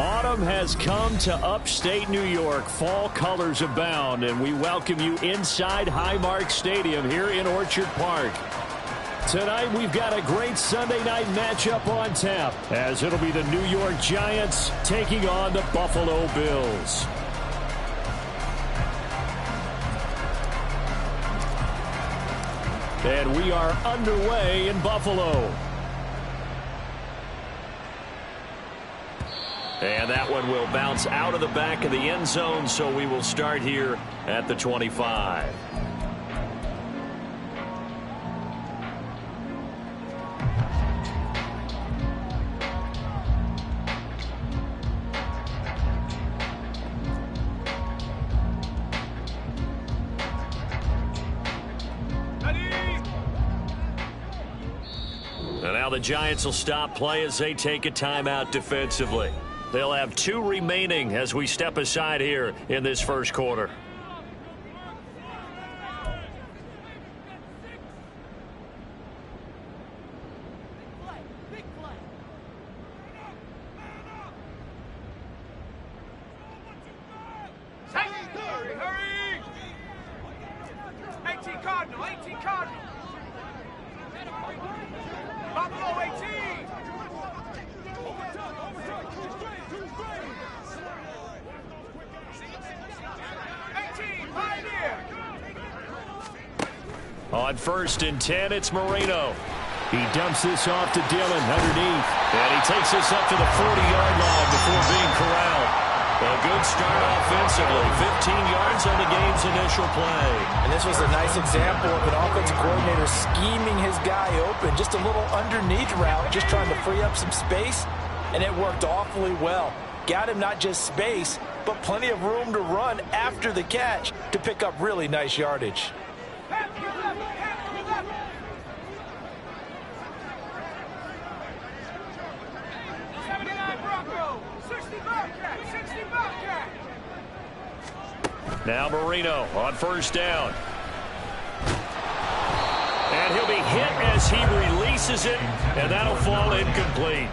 Autumn has come to upstate New York. Fall colors abound, and we welcome you inside Highmark Stadium here in Orchard Park. Tonight, we've got a great Sunday night matchup on tap, as it'll be the New York Giants taking on the Buffalo Bills. And we are underway in Buffalo. And that one will bounce out of the back of the end zone, so we will start here at the 25. And now the Giants will stop play as they take a timeout defensively. They'll have 2 remaining as we step aside here in this first quarter. On 1st and 10, it's Marino. He dumps this off to Dillon underneath. And he takes this up to the 40-yard line before being corralled. A good start offensively. 15 yards on the game's initial play. And this was a nice example of an offensive coordinator scheming his guy open. Just a little underneath route, just trying to free up some space. And it worked awfully well. Got him not just space, but plenty of room to run after the catch to pick up really nice yardage. Now Marino on 1st down. And he'll be hit as he releases it, and that'll fall incomplete.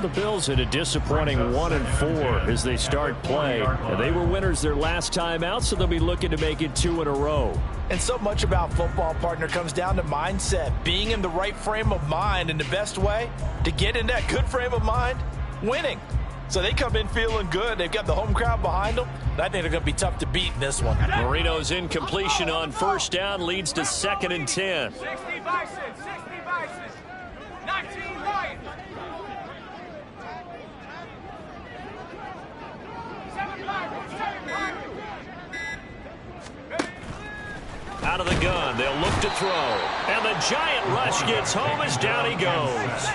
The Bills in a disappointing 1-4 as they start play. And they were winners their last time out, so they'll be looking to make it 2 in a row. And so much about football, partner, comes down to mindset. Being in the right frame of mind, and the best way to get in that good frame of mind, winning. So they come in feeling good. They've got the home crowd behind them. I think they're going to be tough to beat in this one. Marino's incompletion on 1st down leads to 2nd and 10. 60 Bison, 60 Bison, 19 Lions. 7 Lions, 7 Lions. Out of the gun, they'll look to throw. And the Giant rush gets home as down he goes.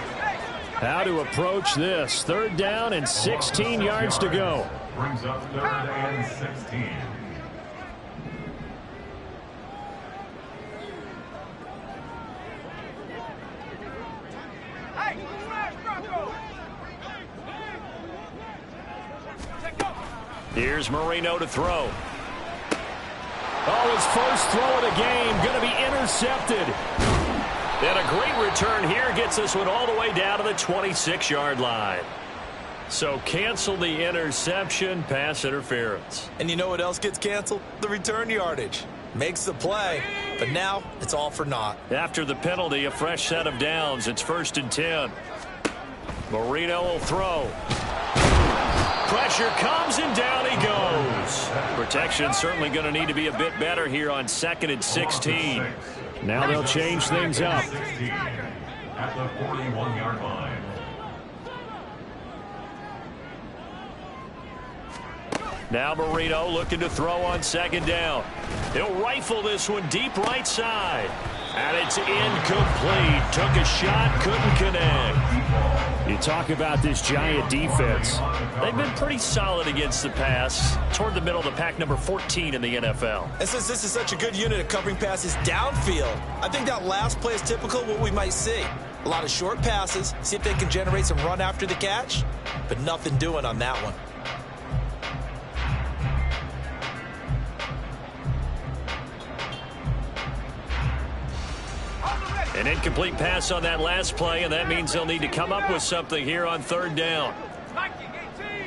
How to approach this. 3rd down and 16 yards to go. Brings up 3rd and 16. Here's Marino to throw. Oh, his first throw of the game going to be intercepted. And a great return here gets this one all the way down to the 26-yard line. So cancel the interception, pass interference. And you know what else gets canceled? The return yardage. Makes the play, but now it's all for naught. After the penalty, a fresh set of downs. It's 1st and 10. Marino will throw. Pressure comes and down he goes. Protection certainly going to need to be a bit better here on 2nd and 16. Now they'll change things up. At the 41-yard line. Now Marino looking to throw on 2nd down. He'll rifle this one deep right side. And it's incomplete. Took a shot, couldn't connect. You talk about this Giant defense. They've been pretty solid against the pass. Toward the middle of the pack, number 14 in the NFL. And since this is such a good unit of covering passes downfield, I think that last play is typical of what we might see. A lot of short passes, see if they can generate some run after the catch, but nothing doing on that one. An incomplete pass on that last play, and that means they'll need to come up with something here on 3rd down. 19-18.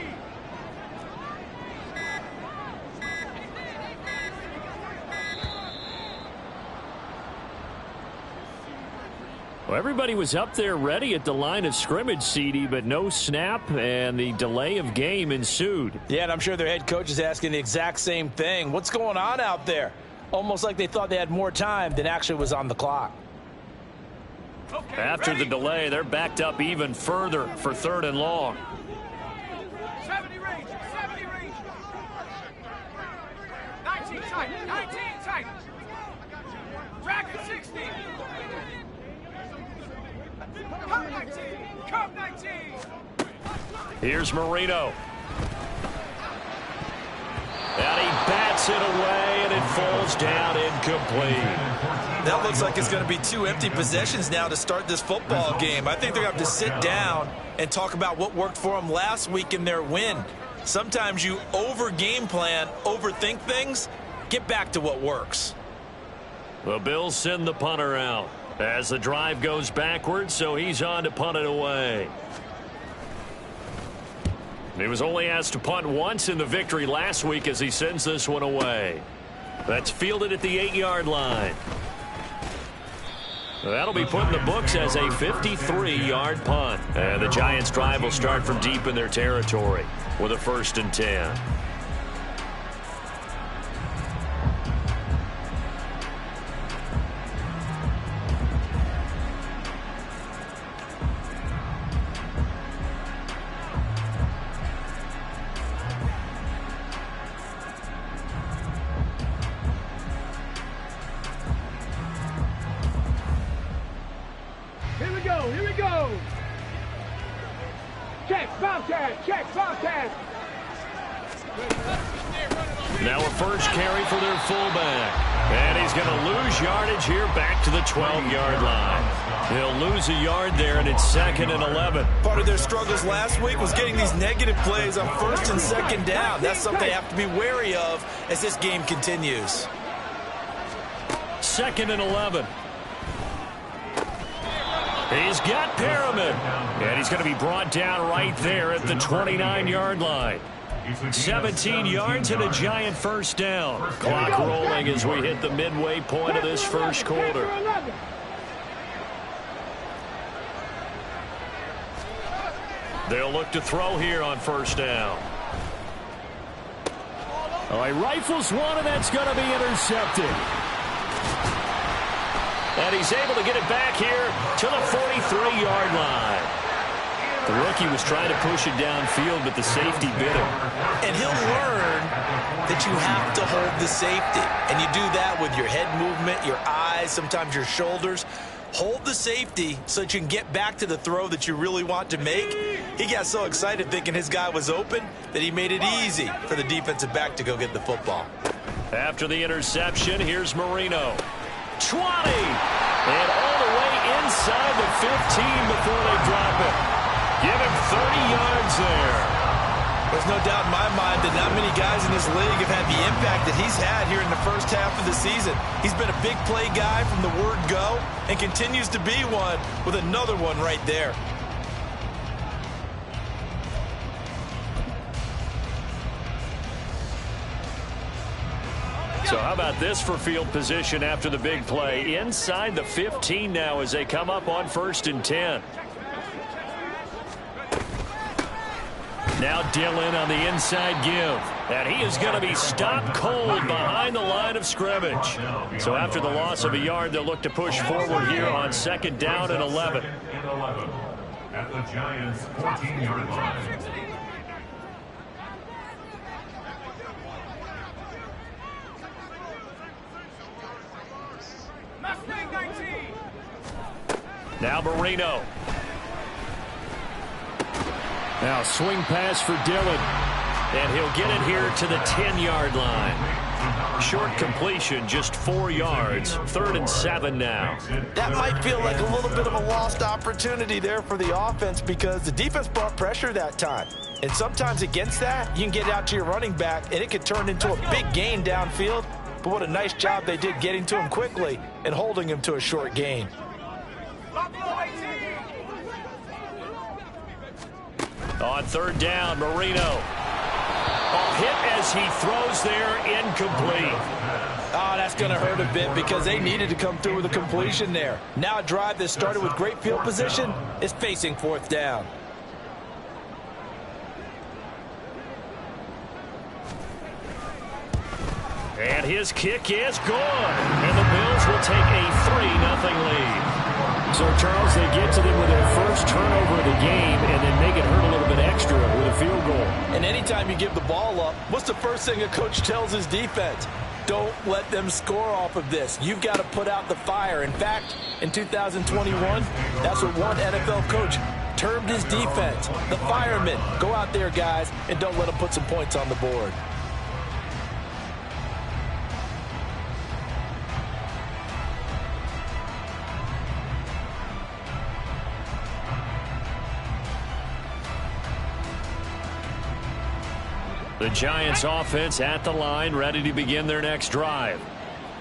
Well, everybody was up there ready at the line of scrimmage, CD, but no snap, and the delay of game ensued. Yeah, and I'm sure their head coach is asking the exact same thing. What's going on out there? Almost like they thought they had more time than actually was on the clock. Okay, After ready? the delay, they're backed up even further for 3rd and long. 70 range, 70 range. 19 tight, 19 tight. Dragon 60. Come 19, come 19. Here's Marino. And he bats it away, and it falls down incomplete. That looks like it's going to be 2 empty possessions now to start this football game. I think they're going to have to sit down and talk about what worked for them last week in their win. Sometimes you over-game plan, overthink things, get back to what works. The Bills send the punter out as the drive goes backwards, so he's on to punt it away. He was only asked to punt once in the victory last week as he sends this one away. That's fielded at the 8-yard line. That'll be put in the books as a 53-yard punt. And the Giants' drive will start from deep in their territory with a 1st and 10. Here we go, here we go. Check, Bobcat, check, Bobcat. Now a first carry for their fullback. And he's going to lose yardage here back to the 12-yard line. He'll lose a yard there, and it's 2nd and 11. Part of their struggles last week was getting these negative plays on 1st and 2nd down. That's something they have to be wary of as this game continues. 2nd and 11. He's got Perriman. And he's going to be brought down right there at the 29-yard line. 17 yards and a Giant 1st down. Clock rolling as we hit the midway point of this 1st quarter. They'll look to throw here on 1st down. Oh, he rifles one, and that's going to be intercepted. And he's able to get it back here to the 43-yard line. The rookie was trying to push it downfield, but the safety bit him. And he'll learn that you have to hold the safety. And you do that with your head movement, your eyes, sometimes your shoulders. Hold the safety so that you can get back to the throw that you really want to make. He got so excited thinking his guy was open that he made it easy for the defensive back to go get the football. After the interception, here's Marino. 20! And all the way inside the 15 before they drop it. Give him 30 yards there. There's no doubt in my mind that not many guys in this league have had the impact that he's had here in the first half of the season. He's been a big play guy from the word go and continues to be one with another one right there. So how about this for field position after the big play? Inside the 15 now as they come up on 1st and 10. Now Dillon on the inside give. And he is going to be stopped cold behind the line of scrimmage. So after the loss of a yard, they'll look to push forward here on 2nd down and 11. At the Giants' 14-yard line. Mustang 19. Now Marino. Now swing pass for Dillon. And he'll get it here to the 10-yard line. Short completion, just 4 yards. 3rd and 7 now. That might feel like a little bit of a lost opportunity there for the offense because the defense brought pressure that time. And sometimes against that, you can get out to your running back, and it could turn into a big gain downfield. But what a nice job they did getting to him quickly and holding him to a short gain. On 3rd down, Marino. A hit as he throws there, incomplete. Oh, that's going to hurt a bit because they needed to come through with a completion there. Now a drive that started with great field position is facing fourth down. And his kick is good. And the Bills will take a 3-0 lead. So, Charles, they get to them with their first turnover of the game and then make it hurt a little bit extra with a field goal. And anytime you give the ball up, what's the first thing a coach tells his defense? Don't let them score off of this. You've got to put out the fire. In fact, in 2021, that's what one NFL coach termed his defense. The firemen. Go out there, guys, and don't let them put some points on the board. The Giants offense at the line, ready to begin their next drive.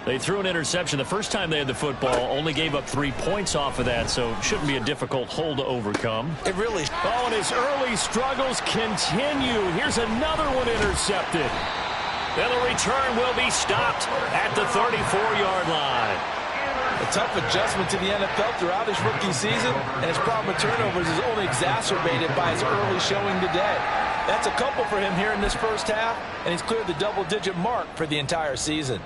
They threw an interception the first time they had the football, only gave up 3 points off of that, so it shouldn't be a difficult hole to overcome. It really... Oh, and his early struggles continue. Here's another one intercepted. And the return will be stopped at the 34-yard line. A tough adjustment to the NFL throughout his rookie season, and his problem with turnovers is only exacerbated by his early showing today. That's a couple for him here in this first half, and he's cleared the double-digit mark for the entire season.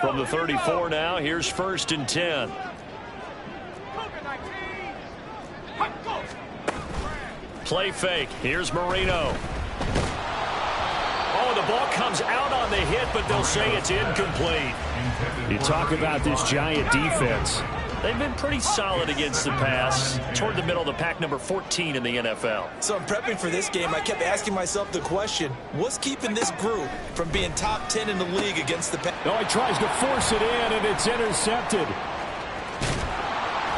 From the 34 now, here's 1st and 10. Play fake. Here's Marino. Oh, the ball comes out on the hit, but they'll say it's incomplete. You talk about this Giant defense. They've been pretty solid against the pass, toward the middle of the pack, number 14 in the NFL. So I'm prepping for this game. I kept asking myself the question, what's keeping this group from being top 10 in the league against the pass? Oh, he tries to force it in, and it's intercepted.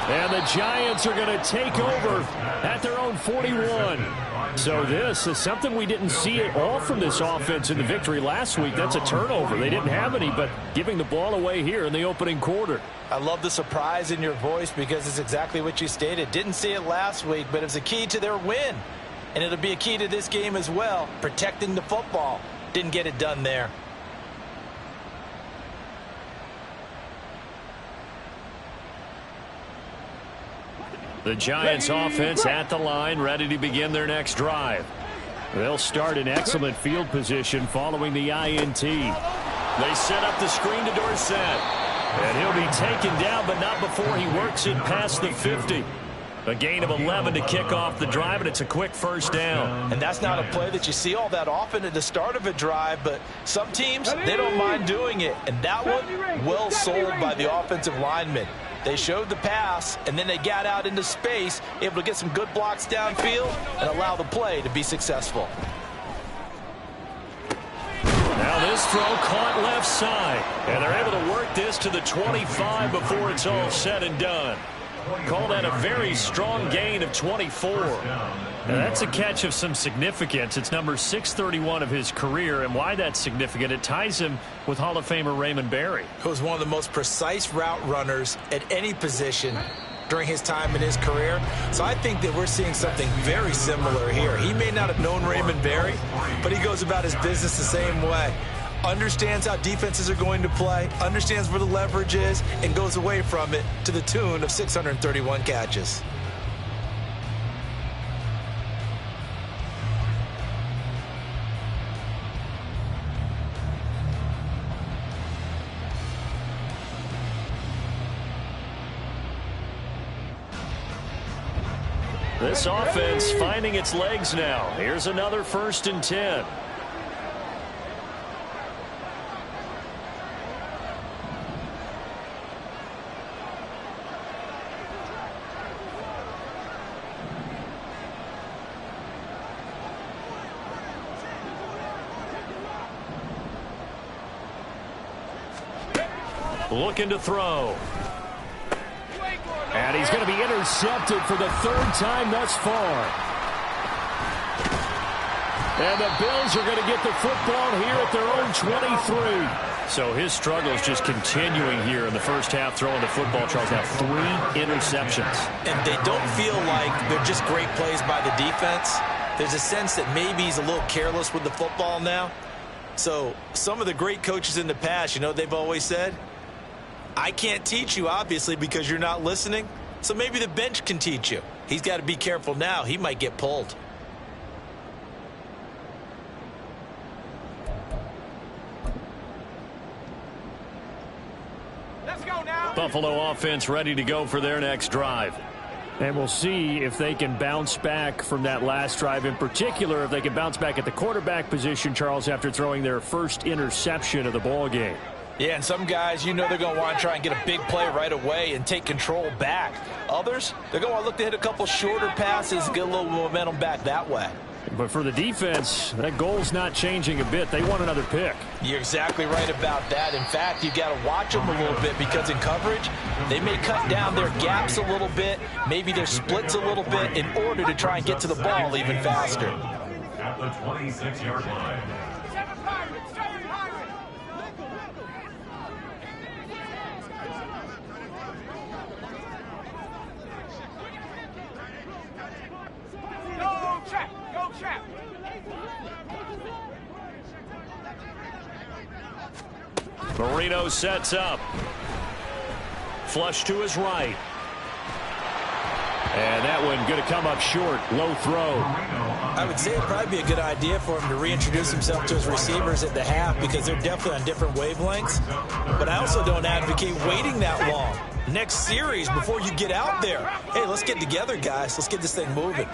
And the Giants are going to take over at their own 41. So this is something we didn't see at all from this offense in the victory last week. That's a turnover. They didn't have any, but giving the ball away here in the opening quarter. I love the surprise in your voice because it's exactly what you stated. Didn't see it last week, but it was a key to their win. And it'll be a key to this game as well, protecting the football. Didn't get it done there. The Giants offense at the line, ready to begin their next drive. They'll start in excellent field position following the INT. They set up the screen to Dorsett. And he'll be taken down, but not before he works it past the 50. A gain of 11 to kick off the drive, and it's a quick first down. And that's not a play that you see all that often at the start of a drive, but some teams, they don't mind doing it. And that one, well sold by the offensive lineman. They showed the pass, and then they got out into space, able to get some good blocks downfield and allow the play to be successful. Now this throw caught left side, and they're able to work this to the 25 before it's all said and done. Call that a very strong gain of 24. Now that's a catch of some significance. It's number 631 of his career, and why that's significant, it ties him with Hall of Famer Raymond Berry. Who was one of the most precise route runners at any position during his time in his career. So I think that we're seeing something very similar here. He may not have known Raymond Berry, but he goes about his business the same way. Understands how defenses are going to play, understands where the leverage is, and goes away from it to the tune of 631 catches. This offense finding its legs now. Here's another 1st and 10. Looking to throw. And he's going to be intercepted for the 3rd time thus far. And the Bills are going to get the football here at their own 23. So his struggle is just continuing here in the first half, throwing the football. Charles, now 3 interceptions. And they don't feel like they're just great plays by the defense. There's a sense that maybe he's a little careless with the football now. So some of the great coaches in the past, you know, they've always said, I can't teach you, obviously, because you're not listening. So maybe the bench can teach you. He's got to be careful now. He might get pulled. Let's go now. Buffalo offense ready to go for their next drive. And we'll see if they can bounce back from that last drive. In particular, if they can bounce back at the quarterback position, Charles, after throwing their first interception of the ball game. Yeah, and some guys, you know, they're going to want to try and get a big play right away and take control back. Others, they're going to want to look to hit a couple shorter passes and get a little momentum back that way. But for the defense, that goal's not changing a bit. They want another pick. You're exactly right about that. In fact, you've got to watch them a little bit because in coverage, they may cut down their gaps a little bit, maybe their splits a little bit in order to try and get to the ball even faster. At the 26-yard line. Seven Pirates, seven Pirates. Go trap, go trap. Marino sets up. Flush to his right. And that one going to come up short. Low throw. I would say it'd probably be a good idea for him to reintroduce himself to his receivers at the half because they're definitely on different wavelengths. But I also don't advocate waiting that long. Next series before you get out there. Hey, let's get together, guys. Let's get this thing moving.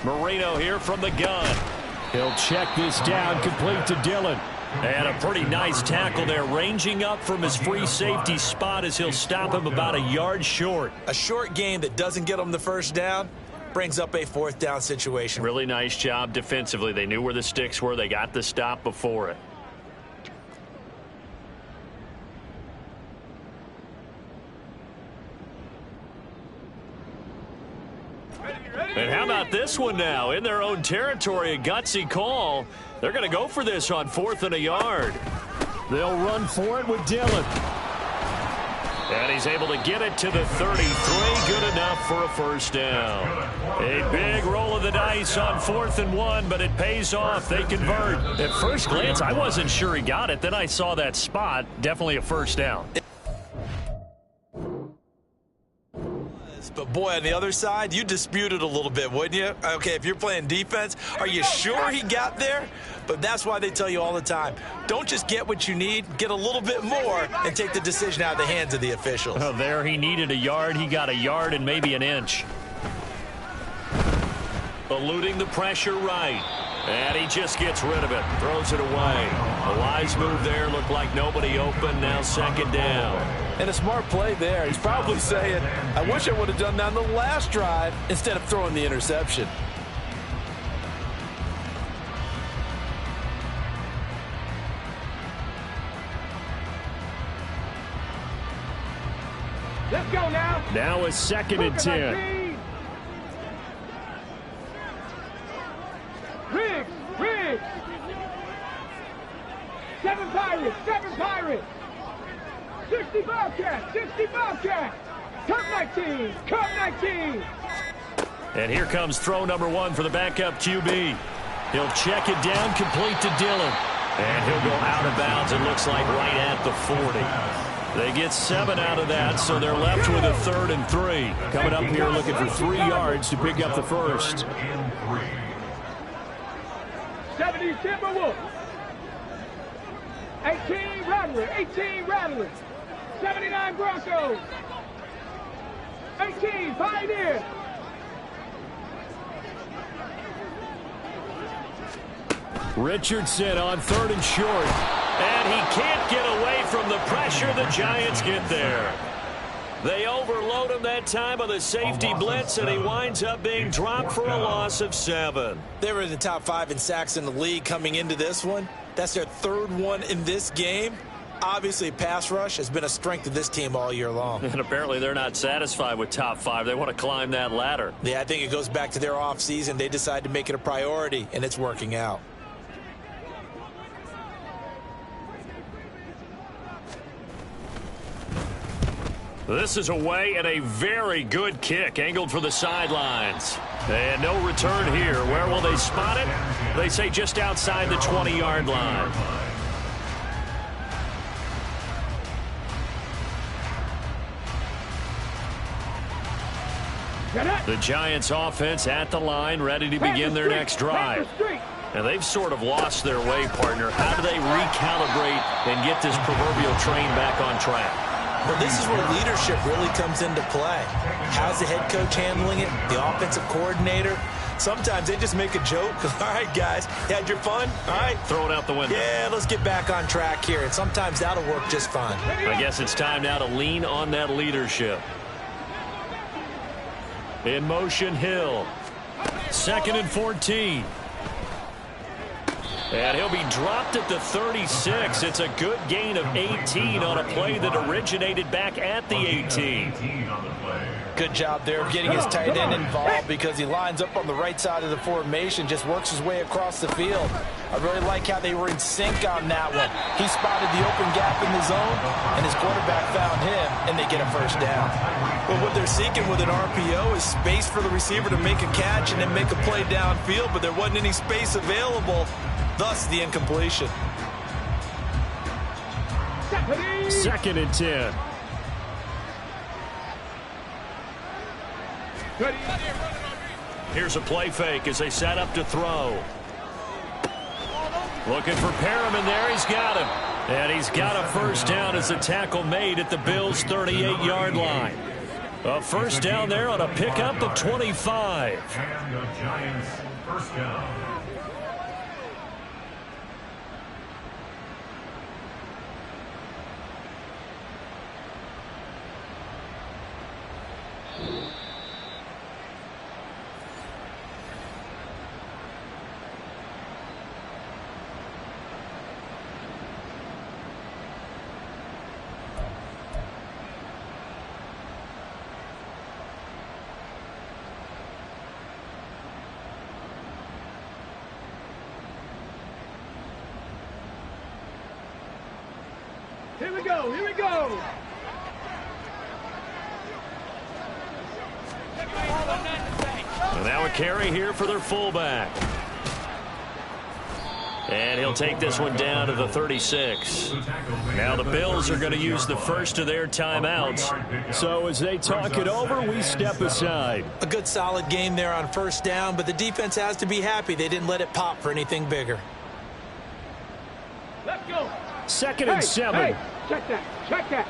Marino here from the gun. He'll check this down, complete to Dillon. And a pretty nice tackle there, ranging up from his free safety spot as he'll stop him about a yard short. A short game that doesn't get him the first down brings up a fourth down situation. Really nice job defensively. They knew where the sticks were. They got the stop before it. And how about this one now? In their own territory, a gutsy call. They're going to go for this on 4th and a yard. They'll run for it with Dillon. And he's able to get it to the 33. Good enough for a first down. A big roll of the dice on 4th and 1, but it pays off. They convert. At first glance, I wasn't sure he got it. Then I saw that spot. Definitely a first down. But, boy, on the other side, you disputed a little bit, wouldn't you? Okay, if you're playing defense, are you sure he got there? But that's why they tell you all the time, don't just get what you need, get a little bit more and take the decision out of the hands of the officials. Oh, there he needed a yard. He got a yard and maybe an inch. Eluding the pressure right. And he just gets rid of it. Throws it away. A wise move there. Looked like nobody open. Now 2nd down. And a smart play there. He's probably saying, I wish I would have done that on the last drive instead of throwing the interception. Let's go now. Now a 2nd and 10. Riggs. 7 Pirates, 7 Pirates. 60 Bobcats, 60 Bobcats. Cut 19, cut 19. And here comes throw number 1 for the backup QB. He'll check it down, complete to Dillon. And he'll go out of bounds, it looks like right at the 40. They get 7 out of that, so they're left with a 3rd and 3. Coming up here looking for 3 yards to pick up the first. 70 Timberwolves. 18 Rattlers, 18 Rattlers. 79 Broncos. 18 Pioneers. Richardson on 3rd and short. And he can't get away from the pressure. The Giants get there. They overload him that time on the safety blitz, and he winds up being dropped for a loss of 7. They were in the top 5 in sacks in the league coming into this one. That's their 3rd one in this game. Obviously, pass rush has been a strength of this team all year long. And apparently they're not satisfied with top 5. They want to climb that ladder. Yeah, I think it goes back to their offseason. They decided to make it a priority, and it's working out. This is away and a very good kick angled for the sidelines. And no return here. Where will they spot it? They say just outside the 20-yard line. The Giants offense at the line, ready to begin their next drive. And they've sort of lost their way, partner. How do they recalibrate and get this proverbial train back on track? Well, this is where leadership really comes into play. How's the head coach handling it? The offensive coordinator? Sometimes they just make a joke. All right, guys, you had your fun? All right. Throw it out the window. Yeah, let's get back on track here. And sometimes that'll work just fine. I guess it's time now to lean on that leadership. In motion, Hill. 2nd and 14. And he'll be dropped at the 36. It's a good gain of 18 on a play that originated back at the 18. Good job there of getting his tight end involved because he lines up on the right side of the formation, just works his way across the field. I really like how they were in sync on that one. He spotted the open gap in the zone, and his quarterback found him, and they get a first down. But what they're seeking with an RPO is space for the receiver to make a catch and then make a play downfield, but there wasn't any space available, thus the incompletion. 2nd and 10. Here's a play fake as they set up to throw. Looking for Perriman there. He's got him. And he's got a first down as the tackle made at the Bills' 38-yard line. A first down there on a pickup of 25. And the Giants first down. Here we go, here we go. And now a carry here for their fullback. And he'll take this one down to the 36. Now the Bills are going to use the first of their timeouts. So as they talk it over, we step aside. A good solid game there on first down, but the defense has to be happy they didn't let it pop for anything bigger. Let's go. 2nd and 7. Hey, check that, check that.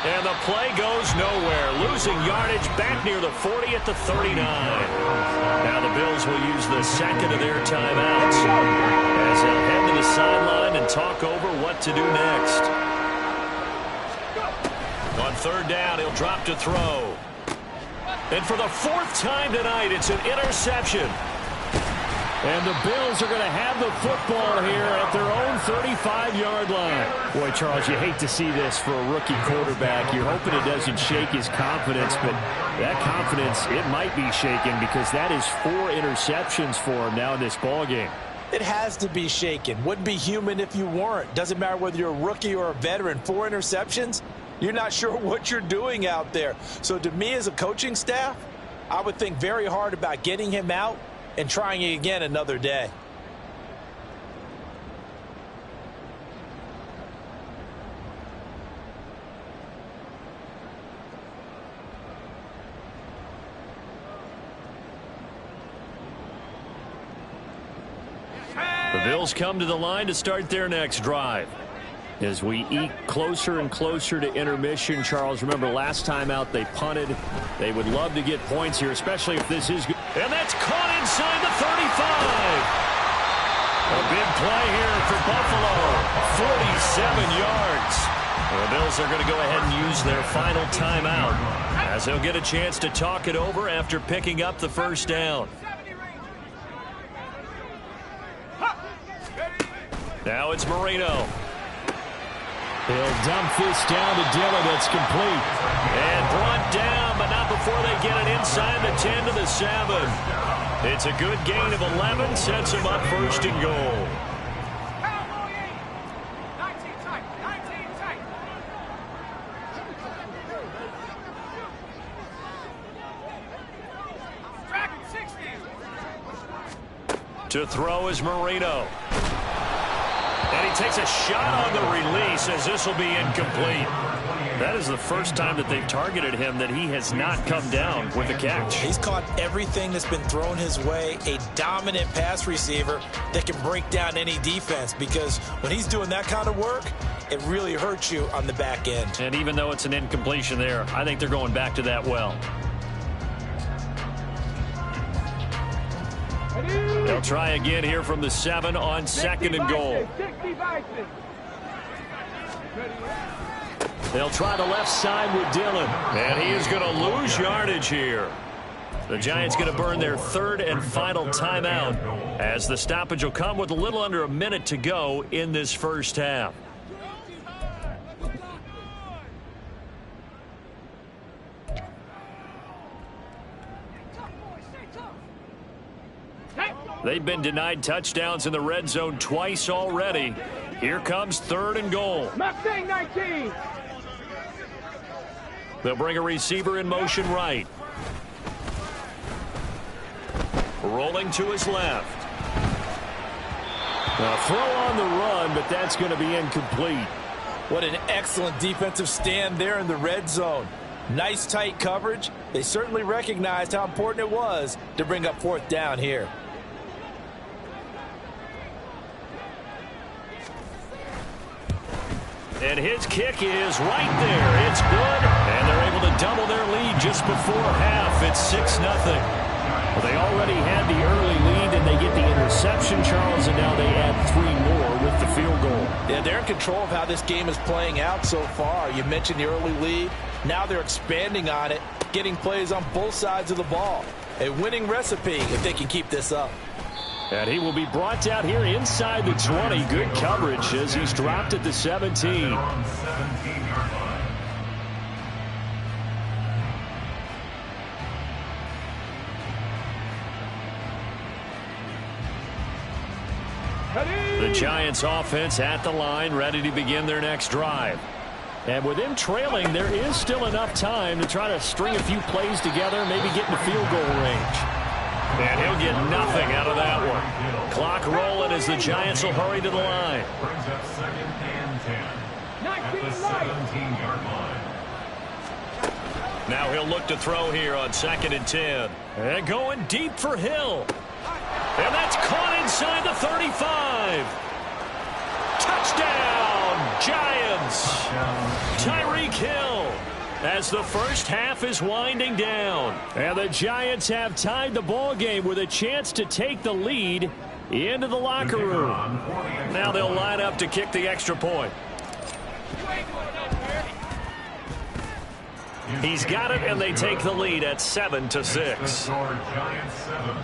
And the play goes nowhere. Losing yardage back near the 40 at the 39. Now the Bills will use the second of their timeouts as they'll head to the sideline and talk over what to do next. On 3rd down, he'll drop to throw. And for the 4th time tonight, it's an interception. And the Bills are going to have the football here at their own 35-yard line. Boy, Charles, you hate to see this for a rookie quarterback. You're hoping it doesn't shake his confidence, but that confidence, it might be shaken because that is 4 interceptions for him now in this ballgame. It has to be shaken. Wouldn't be human if you weren't. Doesn't matter whether you're a rookie or a veteran. 4 interceptions, you're not sure what you're doing out there. So to me as a coaching staff, I would think very hard about getting him out and trying it again another day. The Bills come to the line to start their next drive. As we eke closer and closer to intermission, Charles, remember last time out they punted. They would love to get points here, especially if this is good. And that's caught inside the 35. A big play here for Buffalo. 47 yards. The Bills are going to go ahead and use their final timeout as they'll get a chance to talk it over after picking up the first down. Now it's Marino. He'll dump this down to Dillon. It's complete. And brought down, but not before they get it inside the 10 to the 7. It's a good gain of 11, sets him up first and goal. To throw is Marino. And he takes a shot on the release as this will be incomplete. That is the first time that they've targeted him that he has not come down with a catch. He's caught everything that's been thrown his way. A dominant pass receiver that can break down any defense, because when he's doing that kind of work, it really hurts you on the back end. And even though it's an incompletion there, I think they're going back to that well. They'll try again here from the 7 on second and goal. They'll try the left side with Dillon. And he is going to lose yardage here. The Giants going to burn their third and final timeout as the stoppage will come with a little under a minute to go in this first half. They've been denied touchdowns in the red zone twice already. Here comes third and goal. Mustang 19. They'll bring a receiver in motion right. Rolling to his left. A throw on the run, but that's going to be incomplete. What an excellent defensive stand there in the red zone. Nice tight coverage. They certainly recognized how important it was to bring up fourth down here. And his kick is right there. It's good. And they're able to double their lead just before half. It's 6-0. Well, they already had the early lead, and they get the interception, Charles, and now they add 3 more with the field goal. Yeah, they're in control of how this game is playing out so far. You mentioned the early lead. Now they're expanding on it, getting plays on both sides of the ball. A winning recipe if they can keep this up. And he will be brought down here inside the 20. Good coverage as he's dropped at the 17. The Giants offense at the line, ready to begin their next drive. And with him trailing, there is still enough time to try to string a few plays together, maybe get in the field goal range. And he'll get nothing out of that one. Clock rolling as the Giants will hurry to the line. Brings up 2nd and 10 at the 17-yard line. Now he'll look to throw here on 2nd and 10. And going deep for Hill. And that's caught inside the 35. Touchdown, Giants. Tyreek Hill. As the first half is winding down. And the Giants have tied the ball game with a chance to take the lead into the locker room. Now they'll line up to kick the extra point. He's got it, and they take the lead at 7-6. Giants 7,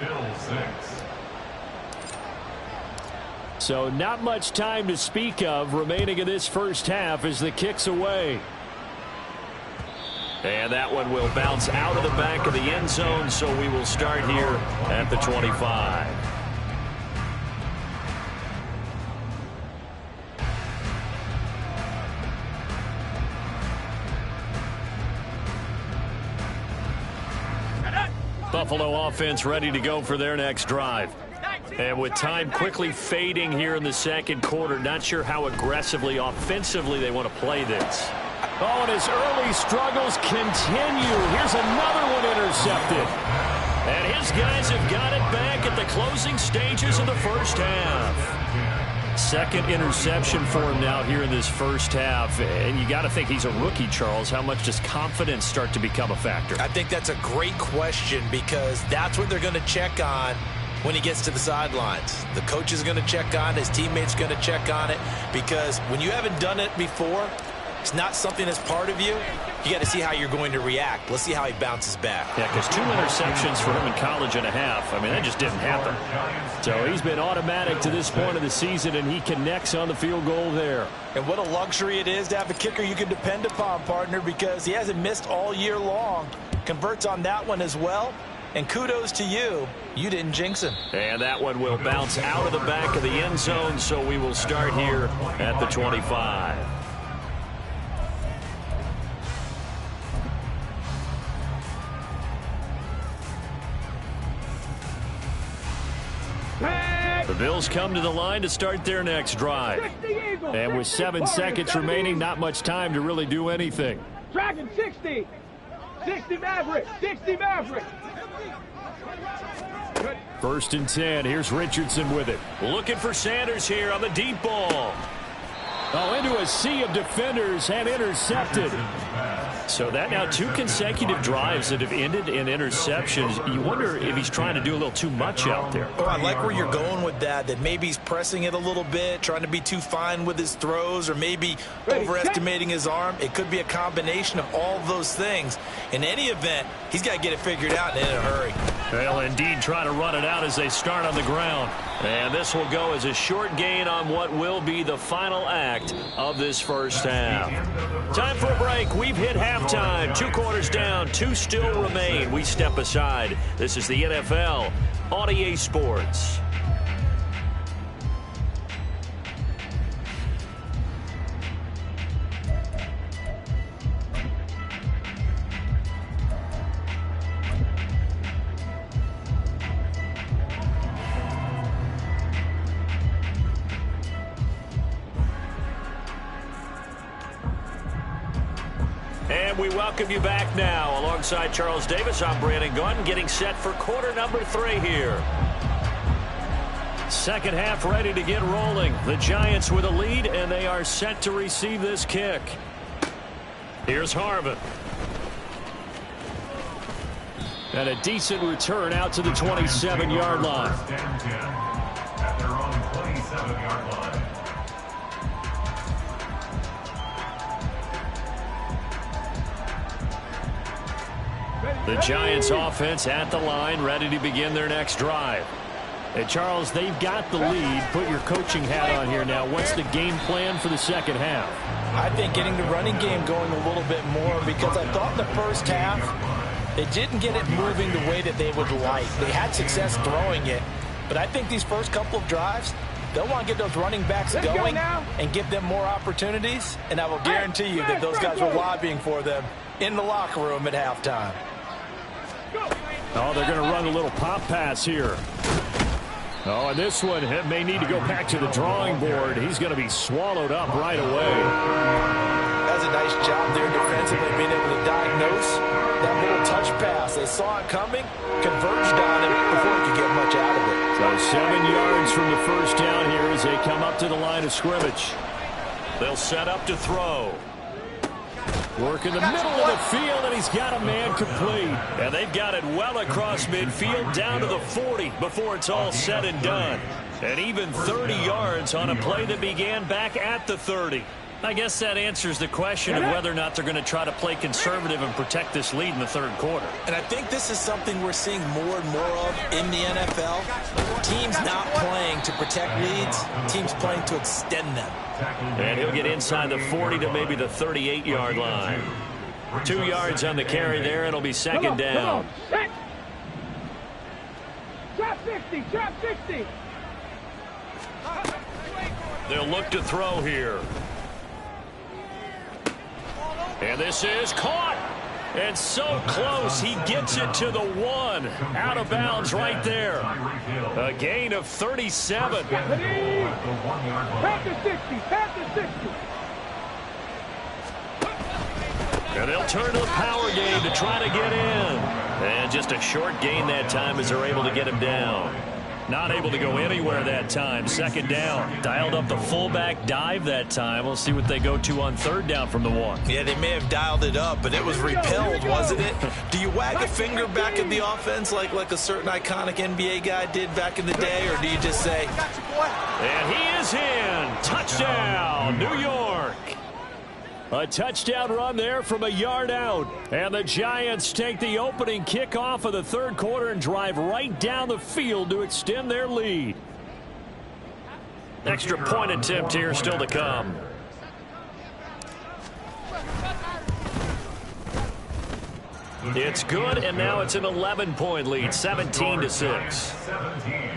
Bills 6. So not much time to speak of remaining in this first half as the kick's away. And that one will bounce out of the back of the end zone, so we will start here at the 25. Buffalo offense ready to go for their next drive. And with time quickly fading here in the second quarter, not sure how aggressively, offensively they want to play this. Oh, and his early struggles continue. Here's another one intercepted. And his guys have got it back at the closing stages of the first half. Second interception for him now here in this first half. And you got to think he's a rookie, Charles. How much does confidence start to become a factor? I think that's a great question, because that's what they're going to check on when he gets to the sidelines. The coach is going to check on it. His teammates going to check on it, because when you haven't done it before, it's not something that's part of you. You got to see how you're going to react. Let's see how he bounces back. Yeah, because 2 interceptions for him in college and a half. I mean, that just didn't happen. So he's been automatic to this point of the season, and he connects on the field goal there. And what a luxury it is to have a kicker you can depend upon, partner, because he hasn't missed all year long. Converts on that one as well. And kudos to you. You didn't jinx him. And that one will bounce out of the back of the end zone, so we will start here at the 25. The Bills come to the line to start their next drive. And with 7 seconds remaining, not much time to really do anything. Dragon 60. 60 Maverick. 60 Maverick. First and 10. Here's Richardson with it. Looking for Sanders here on the deep ball. Oh, into a sea of defenders and intercepted. So that now 2 consecutive drives that have ended in interceptions. You wonder if he's trying to do a little too much out there. Oh, I like where you're going with that maybe he's pressing it a little bit, trying to be too fine with his throws, or maybe overestimating his arm. It could be a combination of all of those things. In any event, he's got to get it figured out and in a hurry. They'll indeed try to run it out as they start on the ground. And this will go as a short gain on what will be the final act of this first half. Time for a break. We've hit halftime. 2 quarters down. 2 still remain. We step aside. This is the NFL on EA Sports. And we welcome you back now. Alongside Charles Davis, I'm Brandon Gaudin, getting set for quarter number 3 here. Second half ready to get rolling. The Giants with a lead, and they are set to receive this kick. Here's Harvin. And a decent return out to the 27-yard line. At their own 27-yard line. The Giants offense at the line, ready to begin their next drive. And Charles, they've got the lead. Put your coaching hat on here now. What's the game plan for the second half? I think getting the running game going a little bit more, because I thought in the first half they didn't get it moving the way that they would like. They had success throwing it, but I think these first couple of drives, they'll want to get those running backs going and give them more opportunities, and I will guarantee you that those guys were lobbying for them in the locker room at halftime. Oh, they're going to run a little pop pass here. Oh, and this one may need to go back to the drawing board. He's going to be swallowed up right away. That's a nice job there defensively, being able to diagnose that little touch pass. They saw it coming, converged on it before he could get much out of it. So 7 yards from the first down here as they come up to the line of scrimmage. They'll set up to throw. Work in the middle of the field, and he's got a man complete. And they've got it well across midfield, down to the 40 before it's all said and done. And even 30 yards on a play that began back at the 30. I guess that answers the question of whether or not they're going to try to play conservative and protect this lead in the third quarter. And I think this is something we're seeing more and more of in the NFL. Teams not playing to protect leads, teams playing to extend them. And he'll get inside the 40 to maybe the 38-yard line. 2 yards on the carry there. It'll be second down. Set. Trap 60. Trap 60. They'll look to throw here. And this is caught. And so close. He gets it to the 1. Out of bounds right there. A gain of 37. Panther 60. Panther 60. And they'll turn to the power game to try to get in. And just a short gain that time as they're able to get him down. Not able to go anywhere that time. Second down. Dialed up the fullback dive that time. We'll see what they go to on third down from the 1. Yeah, they may have dialed it up, but it was repelled, wasn't it? Do you wag a finger back at the offense like a certain iconic NBA guy did back in the day, or do you just say... And he is in. Touchdown, New York. A touchdown run there from a yard out. And the Giants take the opening kickoff of the third quarter and drive right down the field to extend their lead. Extra point attempt here still to come. It's good, and now it's an 11-point lead, 17-6. 17.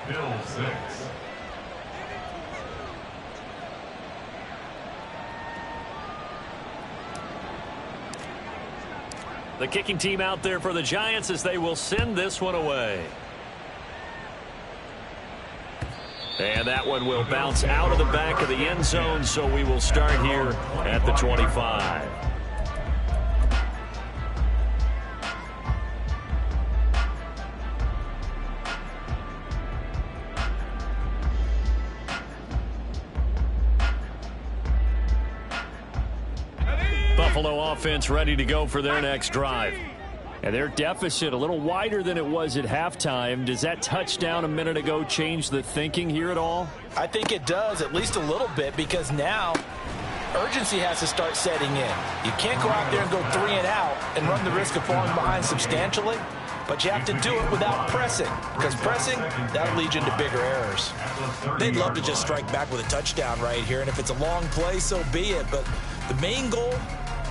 Bill 6. The kicking team out there for the Giants as they will send this one away. And that one will bounce out of the back of the end zone, so we will start here at the 25. Buffalo offense ready to go for their next drive. And their deficit a little wider than it was at halftime. Does that touchdown a minute ago change the thinking here at all? I think it does, at least a little bit, because now urgency has to start setting in. You can't go out there and go 3 and out and run the risk of falling behind substantially, but you have to do it without pressing, because pressing, that'll lead you into bigger errors. They'd love to just strike back with a touchdown right here, and if it's a long play, so be it, but the main goal,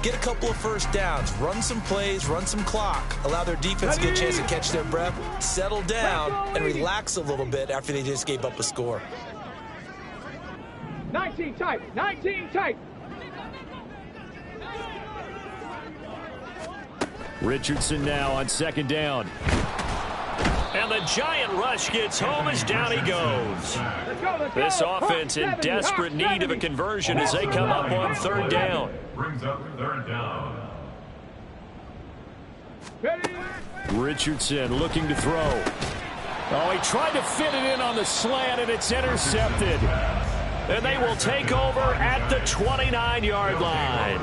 get a couple of first downs, run some plays, run some clock, allow their defense to get a chance to catch their breath, settle down, and relax a little bit after they just gave up a score. 19 tight, 19 tight. Richardson now on second down. And the Giant rush gets home as down he goes. This offense in desperate need of a conversion as they come up on third down. Brings up third down. Richardson looking to throw. Oh, he tried to fit it in on the slant, and it's intercepted. And they will take over at the 29-yard line.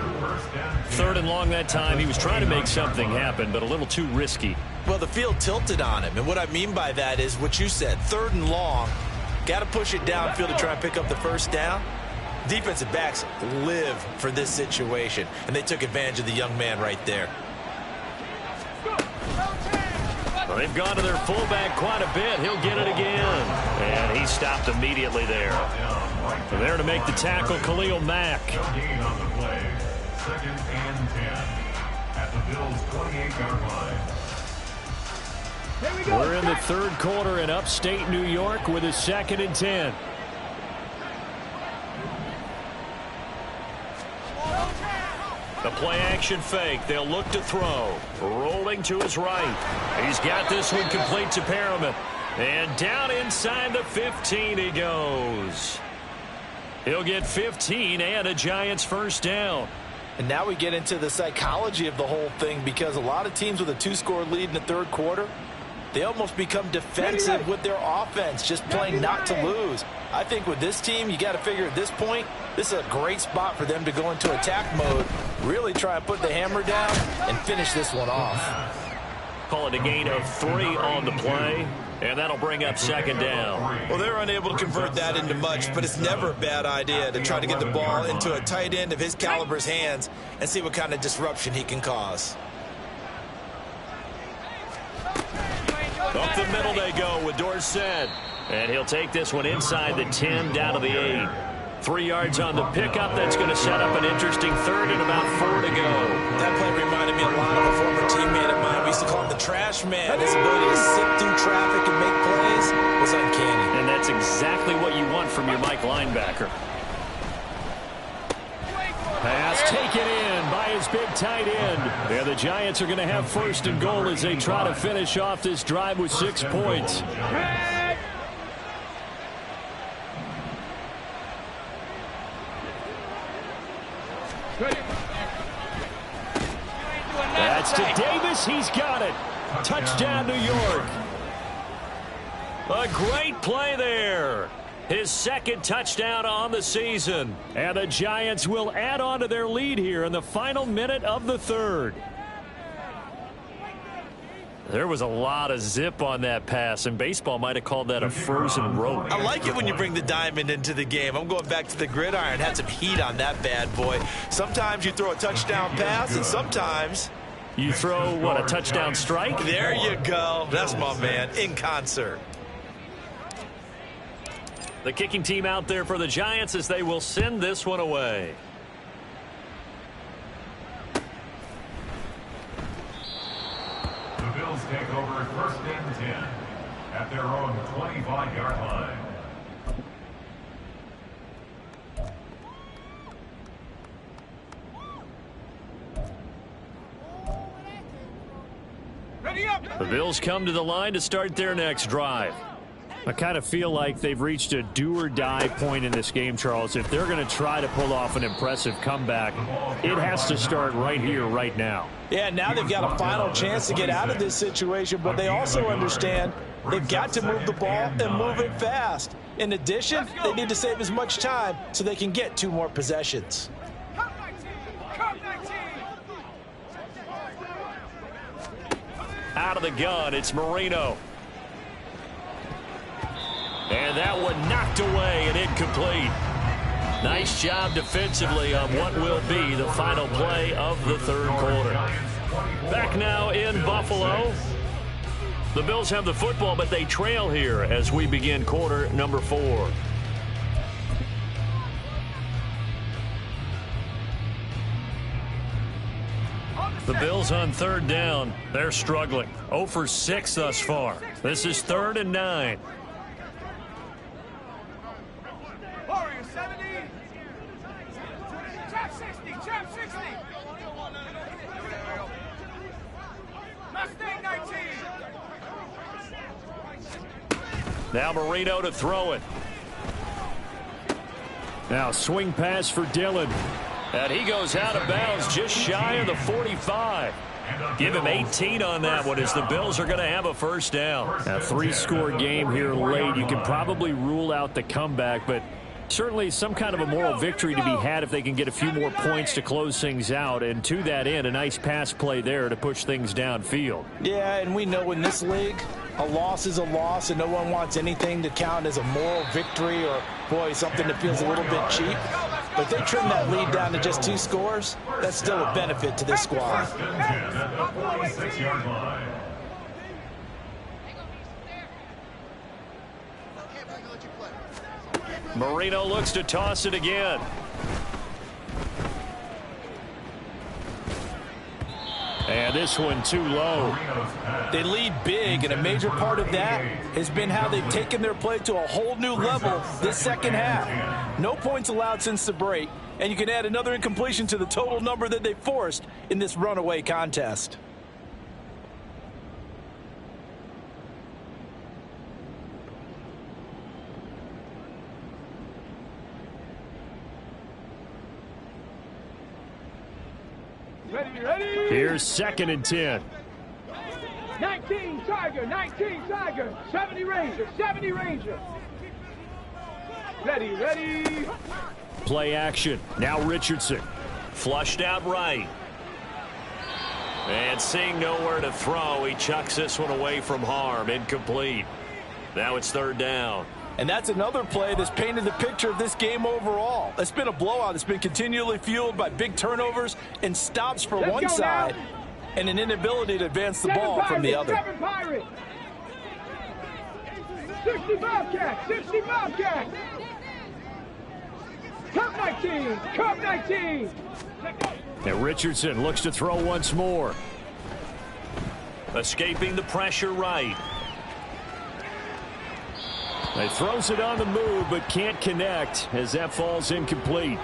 Third and long that time. He was trying to make something happen, but a little too risky. Well, the field tilted on him, and what I mean by that is what you said, third and long. Got to push it downfield to try and pick up the first down. Defensive backs live for this situation, and they took advantage of the young man right there. Well, they've gone to their fullback quite a bit. He'll get it again. And he stopped immediately there. So there to make the tackle, Khalil Mack. Gain on the play. 2nd and 10 at the Bills' 28-yard line. We're in the third quarter in upstate New York with a 2nd and 10. The play action fake. They'll look to throw. Rolling to his right. He's got this one complete to Perriman. And down inside the 15 he goes. He'll get 15 and a Giants first down. And now we get into the psychology of the whole thing, because a lot of teams with a 2-score lead in the third quarter, they almost become defensive with their offense, just playing not to lose. I think with this team, you got to figure at this point, this is a great spot for them to go into attack mode, really try and put the hammer down and finish this one off. Call it a gain of 3 on the play, and that'll bring up second down. Well, they're unable to convert that into much, but it's never a bad idea to try to get the ball into a tight end of his caliber's hands and see what kind of disruption he can cause. Up the middle they go with Dorsett. And he'll take this one inside the 10 down to the 8. 3 yards on the pickup. That's going to set up an interesting third and about 4 to go. That play reminded me a lot of a former teammate of mine. We used to call him the trash man. His ability to sit through traffic and make plays was uncanny. And that's exactly what you want from your Mike linebacker. Pass taken in by his big tight end. Yeah, the Giants are going to have first and goal as they try to finish off this drive with 6 points. That's to Davis. He's got it. Touchdown, New York. A great play there. His 2nd touchdown on the season. And the Giants will add on to their lead here in the final minute of the third. There was a lot of zip on that pass, and baseball might have called that a frozen rope. I like it when you bring the diamond into the game. I'm going back to the gridiron. Had some heat on that bad boy. Sometimes you throw a touchdown pass, and sometimes you throw, what, a touchdown strike? There you go. That's my man, in concert. The kicking team out there for the Giants as they will send this one away. The Bills take over 1st and 10 at their own 25-yard line. The Bills come to the line to start their next drive. I kind of feel like they've reached a do-or-die point in this game, Charles. If they're going to try to pull off an impressive comeback, it has to start right here, right now. Yeah, now they've got a final chance to get out of this situation, but they also understand they've got to move the ball and move it fast. In addition, they need to save as much time so they can get 2 more possessions. Out of the gun, it's Marino. And that one knocked away and incomplete. Nice job defensively on what will be the final play of the 3rd quarter. Back now in Buffalo. The Bills have the football, but they trail here as we begin quarter number 4. The Bills on 3rd down. They're struggling. 0 for 6 thus far. This is 3rd and 9. Now Marino to throw it. Now swing pass for Dillon. And he goes out of bounds just shy of the 45. Give him 18 on that one as the Bills are going to have a 1st down. A 3-score game here late. You can probably rule out the comeback, but certainly some kind of a moral victory to be had if they can get a few more points to close things out. And to that end, a nice pass play there to push things downfield. Yeah, and we know in this league, a loss is a loss, and no one wants anything to count as a moral victory or, boy, something that feels a little bit cheap. But if they trim that lead down to just 2 scores, that's still a benefit to this squad. 46-yard line. Marino looks to toss it again. And this one too low. They lead big, and a major part of that has been how they've taken their play to a whole new level this 2nd half. No points allowed since the break, and you can add another incompletion to the total number that they forced in this runaway contest. Ready. Here's 2nd and 10. 19 Tiger, 70 Ranger. Ready. Play action. Now Richardson. Flushed out right. And seeing nowhere to throw, he chucks this one away from harm. Incomplete. Now it's 3rd down. And that's another play that's painted the picture of this game overall. It's been a blowout. It's been continually fueled by big turnovers and stops for one side and an inability to advance the ball from the other. 7 Pirates. 60 Bobcats. Cup 19. And Richardson looks to throw once more. Escaping the pressure right. He throws it on the move, but can't connect as that falls incomplete.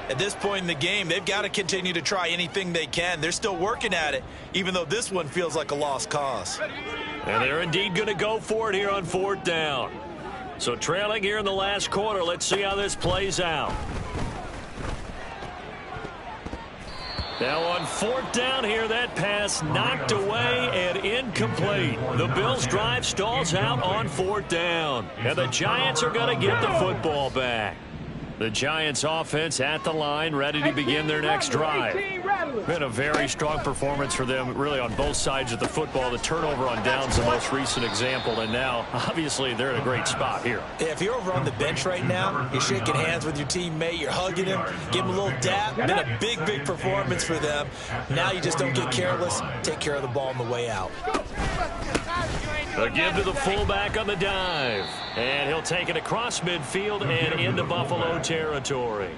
At this point in the game, they've got to continue to try anything they can. They're still working at it, even though this one feels like a lost cause. And they're indeed going to go for it here on 4th down. So trailing here in the last quarter, let's see how this plays out. Now on 4th down here, that pass knocked away and incomplete. The Bills' drive stalls out on 4th down. And the Giants are going to get the football back. The Giants offense at the line, ready to begin their next drive. Been a very strong performance for them, really, on both sides of the football. The turnover on downs, the most recent example, and now, obviously, they're in a great spot here. Yeah, if you're over on the bench right now, you're shaking hands with your teammate, you're hugging him, give him a little dap. Been a big, big performance for them. Now you just don't get careless. Take care of the ball on the way out. A give to the fullback on the dive. And he'll take it across midfield and into Buffalo territory.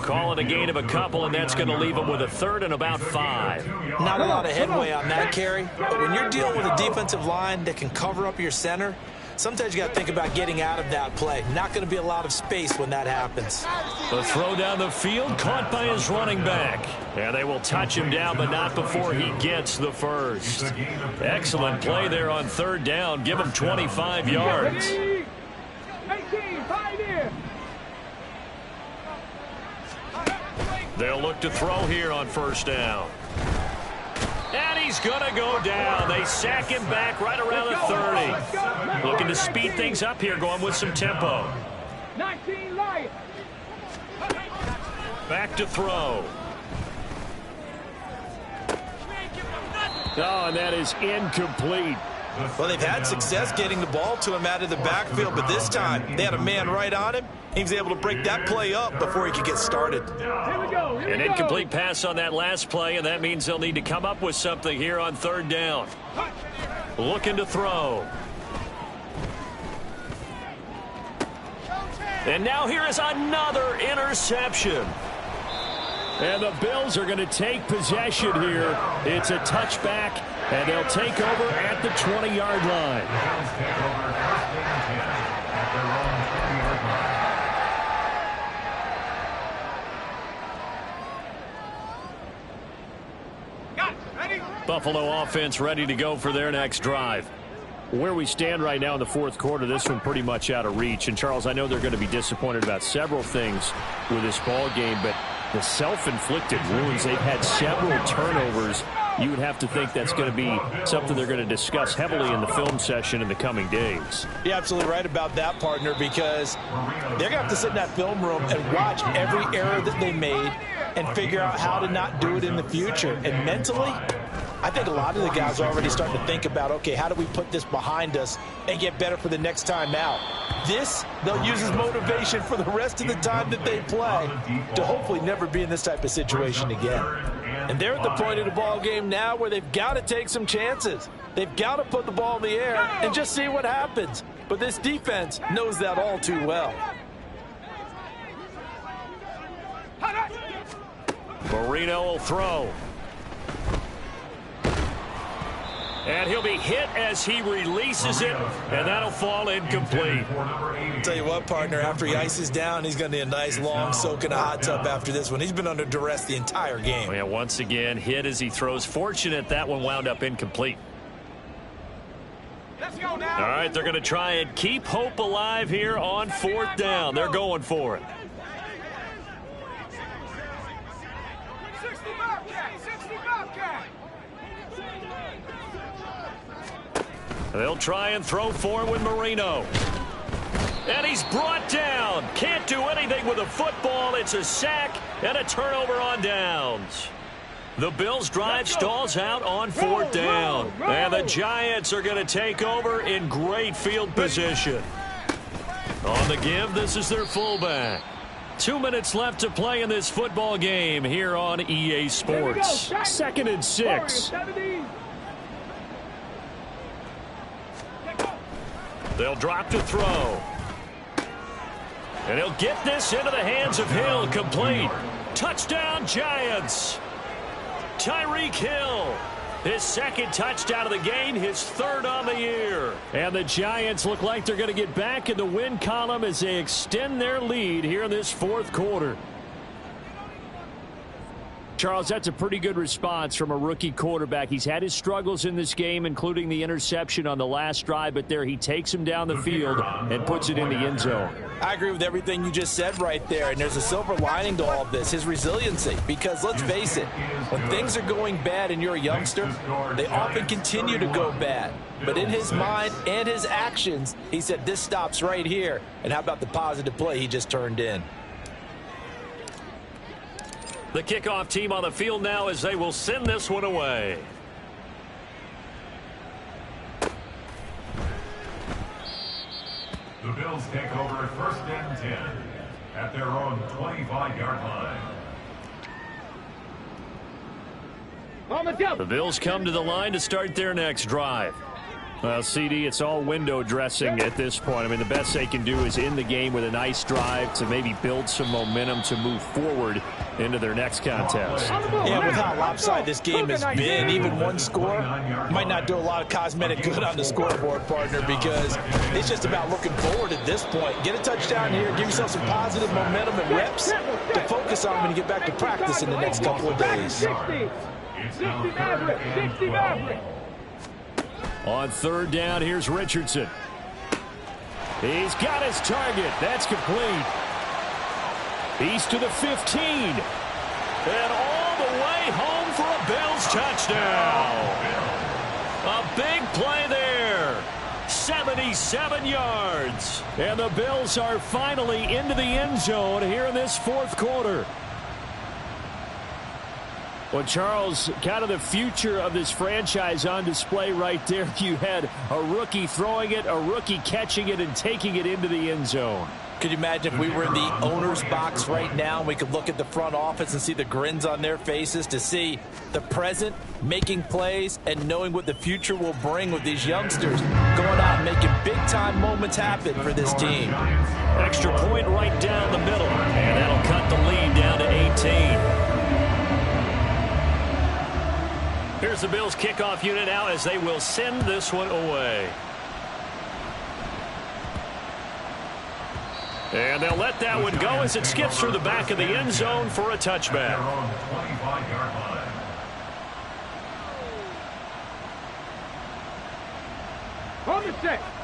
Calling a gain of a couple, and that's going to leave him with a third and about 5. Not a lot of headway on that carry, but when you're dealing with a defensive line that can cover up your center, sometimes you got to think about getting out of that play. Not going to be a lot of space when that happens. The throw down the field, caught by his running back. And they will touch him down, but not before he gets the first. Excellent play there on third down. Give him 25 yards. 18, 5 in. They'll look to throw here on first down. And he's going to go down. They sack him back right around the 30. Looking to speed things up here, going with some tempo. 19 Lions. Back to throw. Oh, and that is incomplete. Well, they've had success getting the ball to him out of the backfield, but this time they had a man right on him. He was able to break that play up before he could get started. Here we go. An incomplete pass on that last play, and that means they'll need to come up with something here on third down. Looking to throw. And now here is another interception. And the Bills are going to take possession here. It's a touchback, and they'll take over at the 20-yard line. Buffalo offense ready to go for their next drive. Where we stand right now in the fourth quarter, this one pretty much out of reach. And, Charles, I know they're going to be disappointed about several things with this ball game, but the self-inflicted wounds, they've had several turnovers. You would have to think that's going to be something they're going to discuss heavily in the film session in the coming days. You're absolutely right about that, partner, because they're going to have to sit in that film room and watch every error that they made and figure out how to not do it in the future. And mentally, I think a lot of the guys are already starting to think about, okay, how do we put this behind us and get better for the next time out? This, they'll use as motivation for the rest of the time that they play to hopefully never be in this type of situation again. And they're at the point of the ball game now where they've got to take some chances. They've got to put the ball in the air and just see what happens. But this defense knows that all too well. Marino will throw. And he'll be hit as he releases it, and that'll fall incomplete. Tell you what, partner, after he ices down, he's going to need a nice long soak in a hot tub after this one. He's been under duress the entire game. Yeah, once again, hit as he throws. Fortunate that one wound up incomplete. Let's go now. All right, they're going to try and keep hope alive here on fourth down. They're going for it. 60 Bobcat, 60 Bobcat. They'll try and throw for him with Marino. And he's brought down. Can't do anything with the football. It's a sack and a turnover on downs. The Bills' drive stalls out on fourth down. And the Giants are going to take over in great field position. On the give, this is their fullback. 2 minutes left to play in this football game here on EA Sports. 2nd and 6. They'll drop to throw. And he'll get this into the hands of Hill. Complete. Touchdown, Giants. Tyreek Hill. His second touchdown of the game, his third on the year. And the Giants look like they're going to get back in the win column as they extend their lead here in this fourth quarter. Charles, that's a pretty good response from a rookie quarterback. He's had his struggles in this game, including the interception on the last drive, but there he takes him down the field and puts it in the end zone. I agree with everything you just said right there, and there's a silver lining to all of this, his resiliency, because let's face it, when things are going bad and you're a youngster, they often continue to go bad. But in his mind and his actions, he said, this stops right here, and how about the positive play he just turned in? The kickoff team on the field now as they will send this one away. The Bills take over 1st and 10 at their own 25-yard line. The Bills come to the line to start their next drive. Well, CD, it's all window dressing at this point. I mean, the best they can do is end the game with a nice drive to maybe build some momentum to move forward into their next contest. Yeah, with how lopsided this game has been, even one score might not do a lot of cosmetic good on the scoreboard, partner, because it's just about looking forward at this point. Get a touchdown here, give yourself some positive momentum and reps to focus on when you get back to practice in the next couple of days. 60 Maverick. On 3rd down, here's Richardson. He's got his target. That's complete. He's to the 15. And all the way home for a Bills touchdown. A big play there. 77 yards. And the Bills are finally into the end zone here in this 4th quarter. Well, Charles, kind of the future of this franchise on display right there. You had a rookie throwing it, a rookie catching it, and taking it into the end zone. Could you imagine if we were in the owner's box right now and we could look at the front office and see the grins on their faces, to see the present making plays and knowing what the future will bring with these youngsters going out and making big-time moments happen for this team. Extra point right down the middle, and that'll cut the lead down to 18. Here's the Bills kickoff unit out as they will send this one away. And they'll let that one go as it skips through the back of the end zone for a touchback.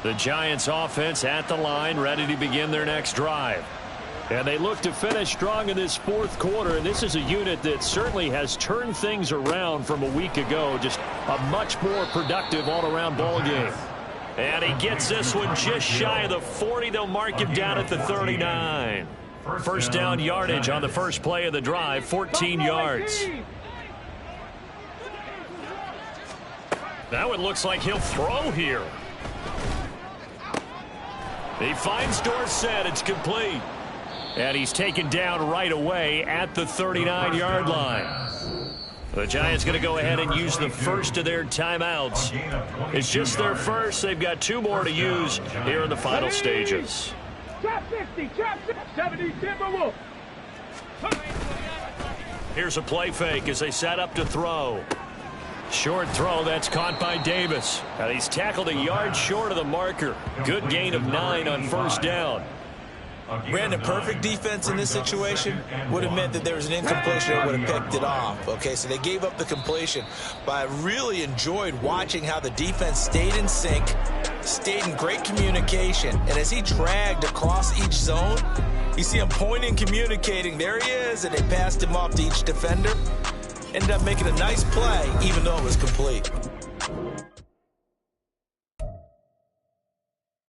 The Giants offense at the line, ready to begin their next drive. And they look to finish strong in this 4th quarter. And this is a unit that certainly has turned things around from a week ago. Just a much more productive all-around ball game. And he gets this one just shy of the 40. They'll mark him down at the 39. First down yardage on the first play of the drive, 14 yards. That one looks like he'll throw here. He finds Dorsett. It's complete. And he's taken down right away at the 39-yard line. The Giants going to go ahead and use the first of their timeouts. It's just their first. They've got 2 more to use here in the final stages. Trap 60, trap 70, Timberwolves. Here's a play fake as they set up to throw. Short throw, that's caught by Davis. And he's tackled a yard short of the marker. Good gain of 9 on first down. Brandon, perfect defense in this situation would have meant that there was an incompletion that would have picked it off. Okay, so they gave up the completion. But I really enjoyed watching how the defense stayed in sync, stayed in great communication. And as he dragged across each zone, you see him pointing, communicating. There he is, and they passed him off to each defender. Ended up making a nice play, even though it was complete.